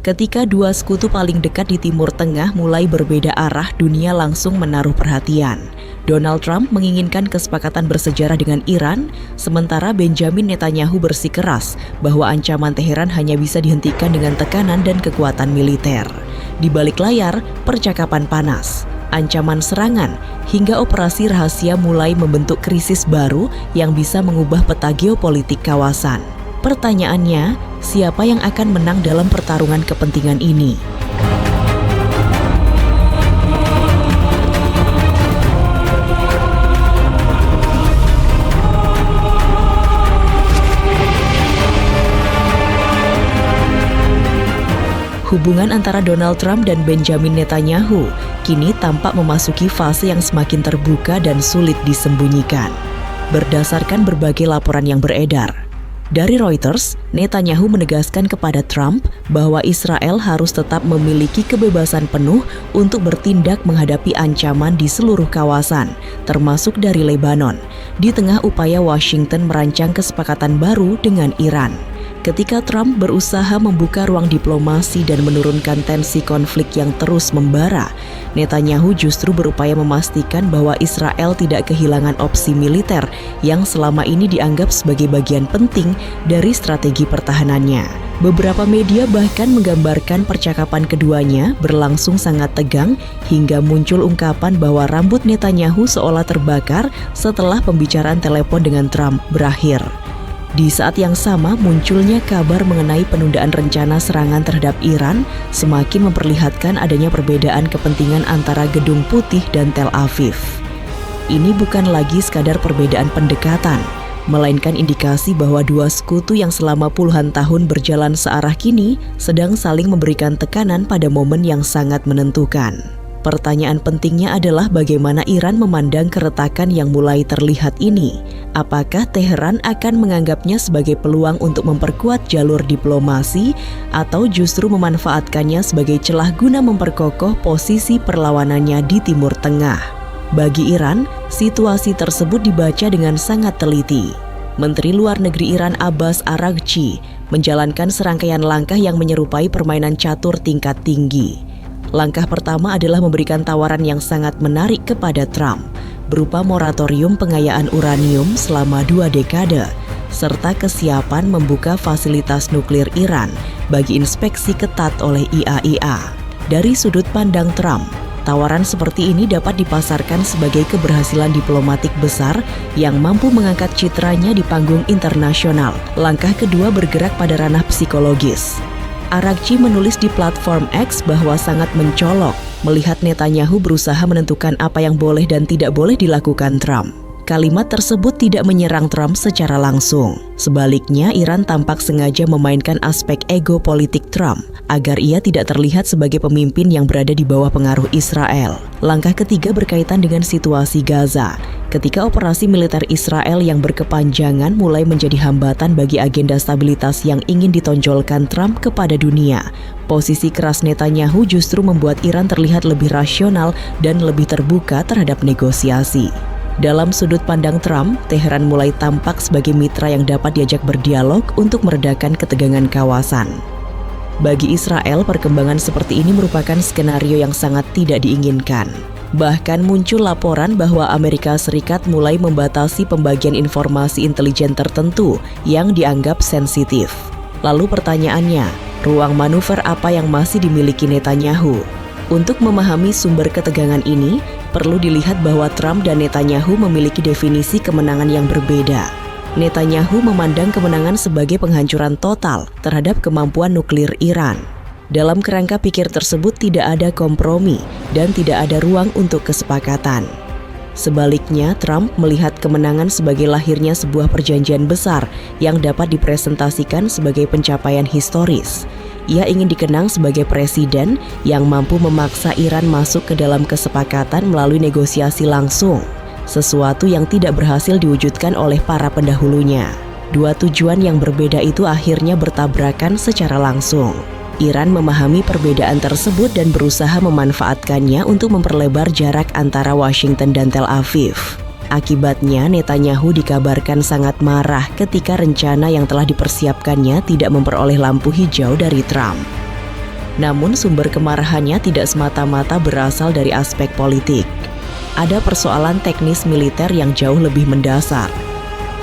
Ketika dua sekutu paling dekat di Timur Tengah mulai berbeda arah, dunia langsung menaruh perhatian. Donald Trump menginginkan kesepakatan bersejarah dengan Iran, sementara Benjamin Netanyahu bersikeras bahwa ancaman Teheran hanya bisa dihentikan dengan tekanan dan kekuatan militer. Di balik layar, percakapan panas, ancaman serangan, hingga operasi rahasia mulai membentuk krisis baru yang bisa mengubah peta geopolitik kawasan. Pertanyaannya, siapa yang akan menang dalam pertarungan kepentingan ini? Hubungan antara Donald Trump dan Benjamin Netanyahu kini tampak memasuki fase yang semakin terbuka dan sulit disembunyikan. Berdasarkan berbagai laporan yang beredar, dari Reuters, Netanyahu menegaskan kepada Trump bahwa Israel harus tetap memiliki kebebasan penuh untuk bertindak menghadapi ancaman di seluruh kawasan, termasuk dari Lebanon, di tengah upaya Washington merancang kesepakatan baru dengan Iran. Ketika Trump berusaha membuka ruang diplomasi dan menurunkan tensi konflik yang terus membara, Netanyahu justru berupaya memastikan bahwa Israel tidak kehilangan opsi militer yang selama ini dianggap sebagai bagian penting dari strategi pertahanannya. Beberapa media bahkan menggambarkan percakapan keduanya berlangsung sangat tegang hingga muncul ungkapan bahwa rambut Netanyahu seolah terbakar setelah pembicaraan telepon dengan Trump berakhir. Di saat yang sama, munculnya kabar mengenai penundaan rencana serangan terhadap Iran semakin memperlihatkan adanya perbedaan kepentingan antara Gedung Putih dan Tel Aviv. Ini bukan lagi sekadar perbedaan pendekatan, melainkan indikasi bahwa dua sekutu yang selama puluhan tahun berjalan searah kini sedang saling memberikan tekanan pada momen yang sangat menentukan. Pertanyaan pentingnya adalah bagaimana Iran memandang keretakan yang mulai terlihat ini. Apakah Teheran akan menganggapnya sebagai peluang untuk memperkuat jalur diplomasi atau justru memanfaatkannya sebagai celah guna memperkokoh posisi perlawanannya di Timur Tengah? Bagi Iran, situasi tersebut dibaca dengan sangat teliti. Menteri Luar Negeri Iran Abbas Araghchi menjalankan serangkaian langkah yang menyerupai permainan catur tingkat tinggi. Langkah pertama adalah memberikan tawaran yang sangat menarik kepada Trump, berupa moratorium pengayaan uranium selama 2 dekade, serta kesiapan membuka fasilitas nuklir Iran bagi inspeksi ketat oleh IAEA. Dari sudut pandang Trump, tawaran seperti ini dapat dipasarkan sebagai keberhasilan diplomatik besar yang mampu mengangkat citranya di panggung internasional. Langkah kedua bergerak pada ranah psikologis. Araghchi menulis di platform X bahwa sangat mencolok melihat Netanyahu berusaha menentukan apa yang boleh dan tidak boleh dilakukan Trump. Kalimat tersebut tidak menyerang Trump secara langsung. Sebaliknya, Iran tampak sengaja memainkan aspek ego politik Trump agar ia tidak terlihat sebagai pemimpin yang berada di bawah pengaruh Israel. Langkah ketiga berkaitan dengan situasi Gaza. Ketika operasi militer Israel yang berkepanjangan mulai menjadi hambatan bagi agenda stabilitas yang ingin ditonjolkan Trump kepada dunia, posisi keras Netanyahu justru membuat Iran terlihat lebih rasional dan lebih terbuka terhadap negosiasi. Dalam sudut pandang Trump, Teheran mulai tampak sebagai mitra yang dapat diajak berdialog untuk meredakan ketegangan kawasan. Bagi Israel, perkembangan seperti ini merupakan skenario yang sangat tidak diinginkan. Bahkan muncul laporan bahwa Amerika Serikat mulai membatasi pembagian informasi intelijen tertentu yang dianggap sensitif. Lalu pertanyaannya, ruang manuver apa yang masih dimiliki Netanyahu? Untuk memahami sumber ketegangan ini, perlu dilihat bahwa Trump dan Netanyahu memiliki definisi kemenangan yang berbeda. Netanyahu memandang kemenangan sebagai penghancuran total terhadap kemampuan nuklir Iran. Dalam kerangka pikir tersebut tidak ada kompromi dan tidak ada ruang untuk kesepakatan. Sebaliknya, Trump melihat kemenangan sebagai lahirnya sebuah perjanjian besar yang dapat dipresentasikan sebagai pencapaian historis. Ia ingin dikenang sebagai presiden yang mampu memaksa Iran masuk ke dalam kesepakatan melalui negosiasi langsung, sesuatu yang tidak berhasil diwujudkan oleh para pendahulunya. Dua tujuan yang berbeda itu akhirnya bertabrakan secara langsung. Iran memahami perbedaan tersebut dan berusaha memanfaatkannya untuk memperlebar jarak antara Washington dan Tel Aviv. Akibatnya, Netanyahu dikabarkan sangat marah ketika rencana yang telah dipersiapkannya tidak memperoleh lampu hijau dari Trump. Namun sumber kemarahannya tidak semata-mata berasal dari aspek politik. Ada persoalan teknis militer yang jauh lebih mendasar.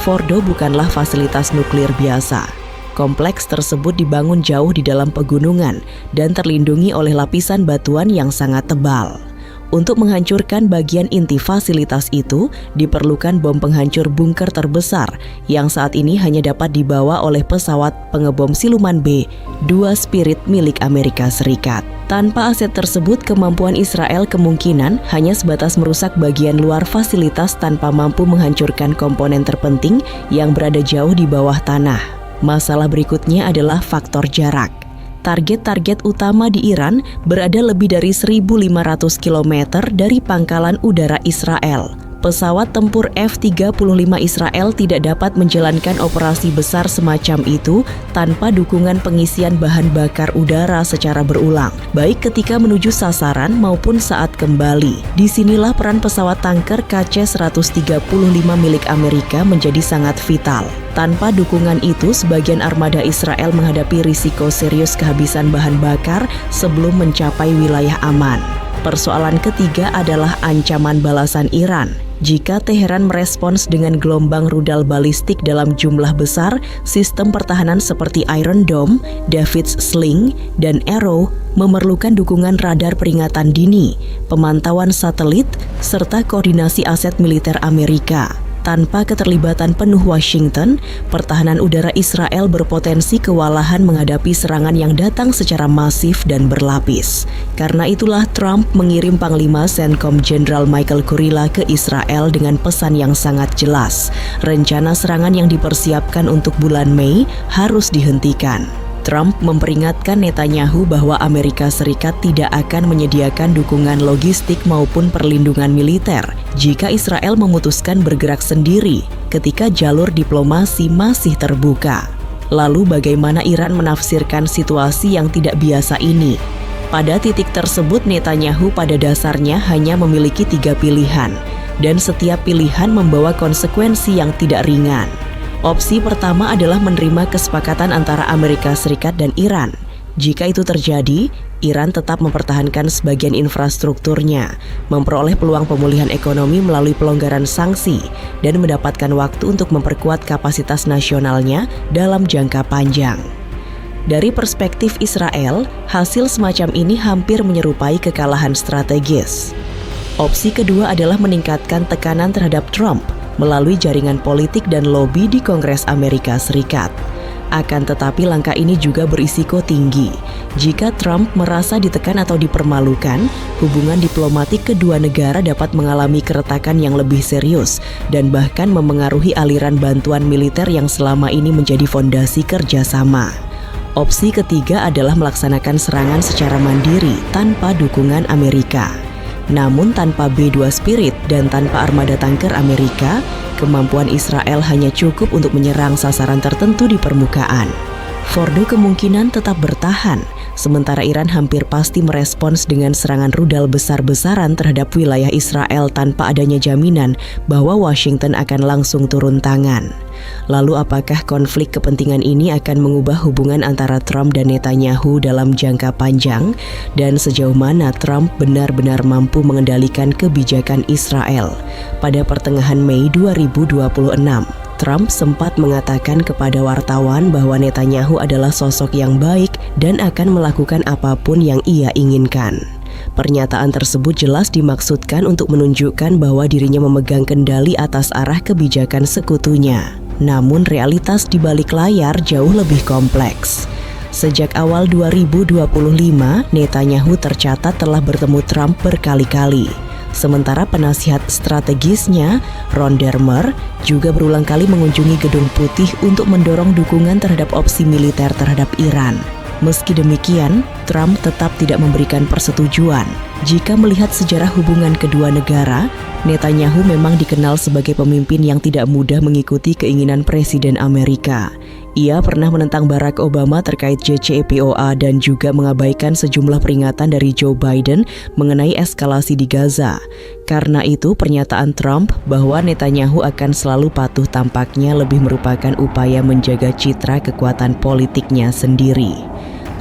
Fordo bukanlah fasilitas nuklir biasa. Kompleks tersebut dibangun jauh di dalam pegunungan dan terlindungi oleh lapisan batuan yang sangat tebal. Untuk menghancurkan bagian inti fasilitas itu, diperlukan bom penghancur bunker terbesar yang saat ini hanya dapat dibawa oleh pesawat pengebom siluman B-2 Spirit milik Amerika Serikat. Tanpa aset tersebut, kemampuan Israel kemungkinan hanya sebatas merusak bagian luar fasilitas tanpa mampu menghancurkan komponen terpenting yang berada jauh di bawah tanah. Masalah berikutnya adalah faktor jarak. Target-target utama di Iran berada lebih dari 1.500 km dari pangkalan udara Israel. Pesawat tempur F-35 Israel tidak dapat menjalankan operasi besar semacam itu tanpa dukungan pengisian bahan bakar udara secara berulang, baik ketika menuju sasaran maupun saat kembali. Disinilah peran pesawat tanker KC-135 milik Amerika menjadi sangat vital. Tanpa dukungan itu, sebagian armada Israel menghadapi risiko serius kehabisan bahan bakar sebelum mencapai wilayah aman. Persoalan ketiga adalah ancaman balasan Iran. Jika Teheran merespons dengan gelombang rudal balistik dalam jumlah besar, sistem pertahanan seperti Iron Dome, David's Sling, dan Arrow memerlukan dukungan radar peringatan dini, pemantauan satelit, serta koordinasi aset militer Amerika. Tanpa keterlibatan penuh Washington, pertahanan udara Israel berpotensi kewalahan menghadapi serangan yang datang secara masif dan berlapis. Karena itulah Trump mengirim Panglima CENTCOM Jenderal Michael Kurilla ke Israel dengan pesan yang sangat jelas. Rencana serangan yang dipersiapkan untuk bulan Mei harus dihentikan. Trump memperingatkan Netanyahu bahwa Amerika Serikat tidak akan menyediakan dukungan logistik maupun perlindungan militer jika Israel memutuskan bergerak sendiri ketika jalur diplomasi masih terbuka. Lalu bagaimana Iran menafsirkan situasi yang tidak biasa ini? Pada titik tersebut, Netanyahu pada dasarnya hanya memiliki 3 pilihan, dan setiap pilihan membawa konsekuensi yang tidak ringan. Opsi pertama adalah menerima kesepakatan antara Amerika Serikat dan Iran. Jika itu terjadi, Iran tetap mempertahankan sebagian infrastrukturnya, memperoleh peluang pemulihan ekonomi melalui pelonggaran sanksi, dan mendapatkan waktu untuk memperkuat kapasitas nasionalnya dalam jangka panjang. Dari perspektif Israel, hasil semacam ini hampir menyerupai kekalahan strategis. Opsi kedua adalah meningkatkan tekanan terhadap Trump melalui jaringan politik dan lobi di Kongres Amerika Serikat. Akan tetapi langkah ini juga berisiko tinggi. Jika Trump merasa ditekan atau dipermalukan, hubungan diplomatik kedua negara dapat mengalami keretakan yang lebih serius dan bahkan memengaruhi aliran bantuan militer yang selama ini menjadi fondasi kerjasama. Opsi ketiga adalah melaksanakan serangan secara mandiri tanpa dukungan Amerika. Namun tanpa B-2 Spirit dan tanpa armada tanker Amerika, kemampuan Israel hanya cukup untuk menyerang sasaran tertentu di permukaan. Fordo kemungkinan tetap bertahan, sementara Iran hampir pasti merespons dengan serangan rudal besar-besaran terhadap wilayah Israel tanpa adanya jaminan bahwa Washington akan langsung turun tangan. Lalu apakah konflik kepentingan ini akan mengubah hubungan antara Trump dan Netanyahu dalam jangka panjang? Dan sejauh mana Trump benar-benar mampu mengendalikan kebijakan Israel? Pada pertengahan Mei 2026, Trump sempat mengatakan kepada wartawan bahwa Netanyahu adalah sosok yang baik dan akan melakukan apapun yang ia inginkan. Pernyataan tersebut jelas dimaksudkan untuk menunjukkan bahwa dirinya memegang kendali atas arah kebijakan sekutunya. Namun realitas di balik layar jauh lebih kompleks. Sejak awal 2025, Netanyahu tercatat telah bertemu Trump berkali-kali. Sementara penasihat strategisnya, Ron Dermer, juga berulang kali mengunjungi Gedung Putih untuk mendorong dukungan terhadap opsi militer terhadap Iran. Meski demikian, Trump tetap tidak memberikan persetujuan. Jika melihat sejarah hubungan kedua negara, Netanyahu memang dikenal sebagai pemimpin yang tidak mudah mengikuti keinginan Presiden Amerika. Ia pernah menentang Barack Obama terkait JCPOA dan juga mengabaikan sejumlah peringatan dari Joe Biden mengenai eskalasi di Gaza. Karena itu, pernyataan Trump bahwa Netanyahu akan selalu patuh tampaknya lebih merupakan upaya menjaga citra kekuatan politiknya sendiri.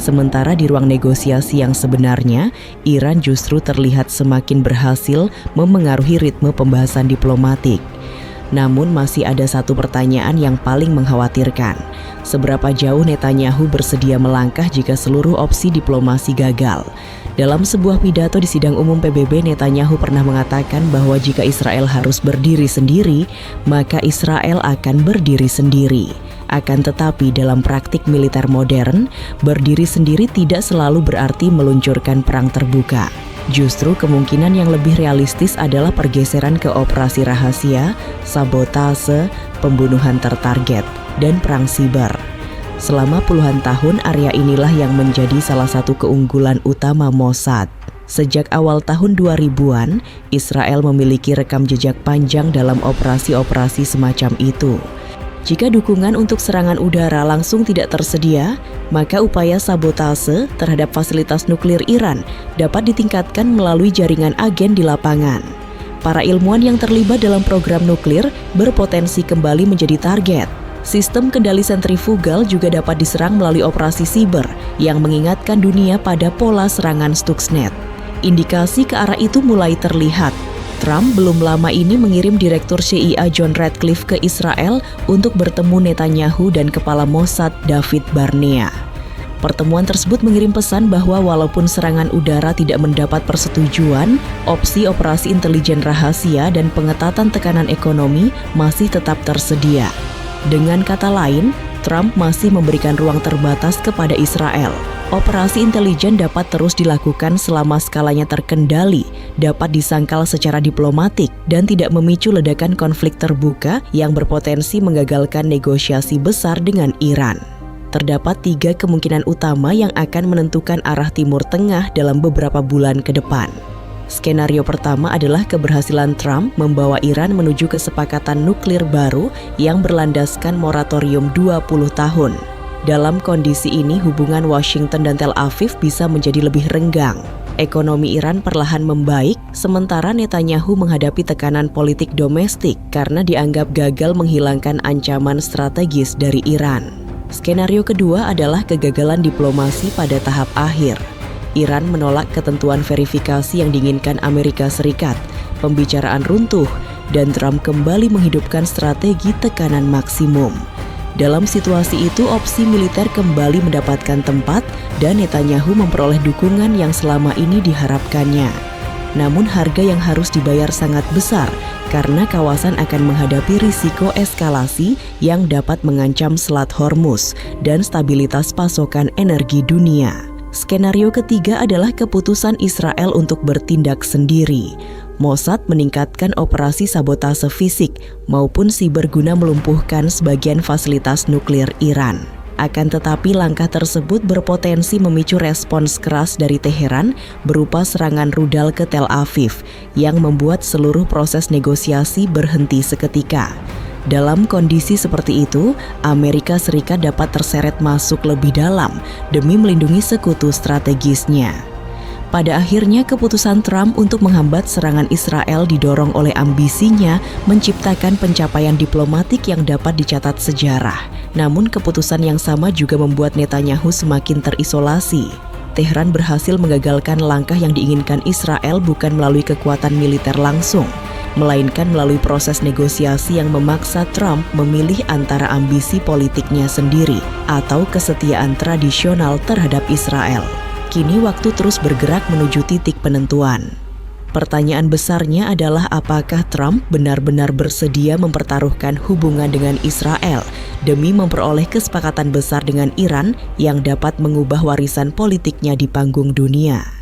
Sementara di ruang negosiasi yang sebenarnya, Iran justru terlihat semakin berhasil memengaruhi ritme pembahasan diplomatik. Namun masih ada satu pertanyaan yang paling mengkhawatirkan. Seberapa jauh Netanyahu bersedia melangkah jika seluruh opsi diplomasi gagal? Dalam sebuah pidato di sidang umum PBB, Netanyahu pernah mengatakan bahwa jika Israel harus berdiri sendiri, maka Israel akan berdiri sendiri. Akan tetapi dalam praktik militer modern, berdiri sendiri tidak selalu berarti meluncurkan perang terbuka. Justru kemungkinan yang lebih realistis adalah pergeseran ke operasi rahasia, sabotase, pembunuhan tertarget, dan perang siber. Selama puluhan tahun, area inilah yang menjadi salah satu keunggulan utama Mossad. Sejak awal tahun 2000-an, Israel memiliki rekam jejak panjang dalam operasi-operasi semacam itu. Jika dukungan untuk serangan udara langsung tidak tersedia, maka upaya sabotase terhadap fasilitas nuklir Iran dapat ditingkatkan melalui jaringan agen di lapangan. Para ilmuwan yang terlibat dalam program nuklir berpotensi kembali menjadi target. Sistem kendali sentrifugal juga dapat diserang melalui operasi siber yang mengingatkan dunia pada pola serangan Stuxnet. Indikasi ke arah itu mulai terlihat. Trump belum lama ini mengirim Direktur CIA John Ratcliffe ke Israel untuk bertemu Netanyahu dan Kepala Mossad David Barnea. Pertemuan tersebut mengirim pesan bahwa walaupun serangan udara tidak mendapat persetujuan, opsi operasi intelijen rahasia dan pengetatan tekanan ekonomi masih tetap tersedia. Dengan kata lain, Trump masih memberikan ruang terbatas kepada Israel. Operasi intelijen dapat terus dilakukan selama skalanya terkendali, dapat disangkal secara diplomatik, dan tidak memicu ledakan konflik terbuka yang berpotensi menggagalkan negosiasi besar dengan Iran. Terdapat 3 kemungkinan utama yang akan menentukan arah Timur Tengah dalam beberapa bulan ke depan. Skenario pertama adalah keberhasilan Trump membawa Iran menuju kesepakatan nuklir baru yang berlandaskan moratorium 20 tahun. Dalam kondisi ini, hubungan Washington dan Tel Aviv bisa menjadi lebih renggang. Ekonomi Iran perlahan membaik, sementara Netanyahu menghadapi tekanan politik domestik karena dianggap gagal menghilangkan ancaman strategis dari Iran. Skenario kedua adalah kegagalan diplomasi pada tahap akhir. Iran menolak ketentuan verifikasi yang diinginkan Amerika Serikat, pembicaraan runtuh, dan Trump kembali menghidupkan strategi tekanan maksimum. Dalam situasi itu, opsi militer kembali mendapatkan tempat dan Netanyahu memperoleh dukungan yang selama ini diharapkannya. Namun harga yang harus dibayar sangat besar karena kawasan akan menghadapi risiko eskalasi yang dapat mengancam Selat Hormuz dan stabilitas pasokan energi dunia. Skenario ketiga adalah keputusan Israel untuk bertindak sendiri. Mossad meningkatkan operasi sabotase fisik maupun siber guna melumpuhkan sebagian fasilitas nuklir Iran. Akan tetapi langkah tersebut berpotensi memicu respons keras dari Teheran berupa serangan rudal ke Tel Aviv yang membuat seluruh proses negosiasi berhenti seketika. Dalam kondisi seperti itu, Amerika Serikat dapat terseret masuk lebih dalam demi melindungi sekutu strategisnya. Pada akhirnya, keputusan Trump untuk menghambat serangan Israel didorong oleh ambisinya menciptakan pencapaian diplomatik yang dapat dicatat sejarah. Namun keputusan yang sama juga membuat Netanyahu semakin terisolasi. Teheran berhasil menggagalkan langkah yang diinginkan Israel bukan melalui kekuatan militer langsung, melainkan melalui proses negosiasi yang memaksa Trump memilih antara ambisi politiknya sendiri atau kesetiaan tradisional terhadap Israel. Kini waktu terus bergerak menuju titik penentuan. Pertanyaan besarnya adalah apakah Trump benar-benar bersedia mempertaruhkan hubungan dengan Israel demi memperoleh kesepakatan besar dengan Iran yang dapat mengubah warisan politiknya di panggung dunia.